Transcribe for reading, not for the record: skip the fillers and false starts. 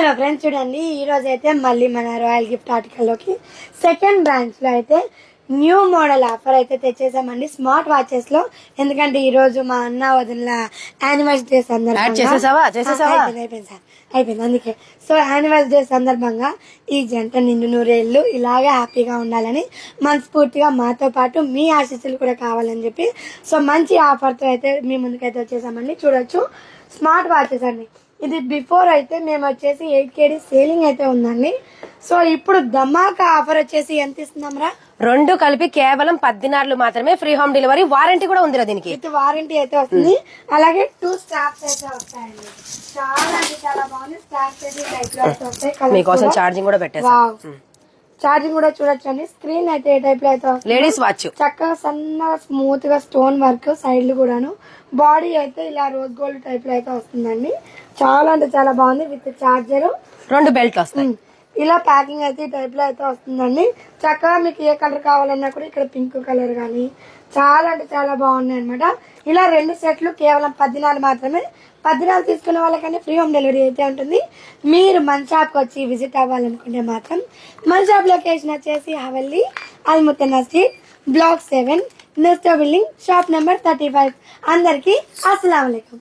Hello friends, చూడండి ఈ రోజు అయితే మళ్ళీ మన రాయల్ గిఫ్ట్ ఆర్టికల్ లోకి సెకండ్ బ్రాంచ్ లో అయితే న్యూ మోడల్ ఆఫర్ అయితే తెచ్చేసామండి స్మార్ట్ వాచెస్ లో. ఎందుకంటే ఈ రోజు మా అన్న వదిన యానివర్సరీ అయిపోయింది అందుకే. సో యానివర్సరీ సందర్భంగా ఈ జంట నిండు నూరేళ్లు ఇలాగే హ్యాపీగా ఉండాలని మనస్ఫూర్తిగా మాతో పాటు మీ ఆశీస్సులు కూడా కావాలని చెప్పి సో మంచి ఆఫర్తో అయితే మీ ముందుకైతే వచ్చేసామండి. చూడొచ్చు స్మార్ట్ వాచెస్ అండి. ఇది బిఫోర్ అయితే మేము వచ్చేసి 8 KD సేలింగ్ అయితే ఉందండి. సో ఇప్పుడు ధమాకా ఆఫర్ వచ్చేసి ఎంత ఇస్తున్నాం రా? రెండు కలిపి కేవలం 14 మాత్రమే. ఫ్రీ హోమ్ డెలివరీ, వారంటీ కూడా ఉంది దీనికి. విత్ వారంటీ అయితే వస్తుంది. అలాగే 2 స్టాప్స్ అయితే వస్తాయండి. చాలా అంటే చాలా బాగుంది. స్టాప్స్ అయితే టైప్ లో అయితే వస్తాయి. మీకోసం ఛార్జింగ్ కూడా పెట్టేసాం. ఛార్జింగ్ కూడా చూడొచ్చండి. స్క్రీన్ అయితే ఏ టైప్ లో అయితే లేడీస్ వాచ్ చక్కగా సన్నగా స్మూత్ గా స్టోన్ వర్క్ సైడ్లు కూడాను. బాడీ అయితే ఇలా రోజ్ గోల్డ్ టైప్ లో అయితే వస్తుందండి. చాలా అంటే చాలా బాగుంది. విత్ చార్జర్, 2 బెల్ట్లు వస్తాయి. ఇలా ప్యాకింగ్ అయితే ఈ టైప్ లో అయితే వస్తుందండి. చక్కగా మీకు ఏ కలర్ కావాలన్నా కూడా ఇక్కడ పింక్ కలర్ గానీ చాలా అంటే చాలా బాగున్నాయి అనమాట. ఇలా 2 సెట్లు కేవలం 14 మాత్రమే. 14 తీసుకునే వాళ్ళకనే ఫ్రీ హోమ్ డెలివరీ అయితే ఉంటుంది. మీరు మన షాప్ కి వచ్చి విజిట్ అవ్వాలనుకుంటే మాత్రం మన షాప్ లొకేషన్ వచ్చేసి Hawally Al Muthanna street block 7 next building shop number 35. అందరికి అస్సలాము అలైకుం.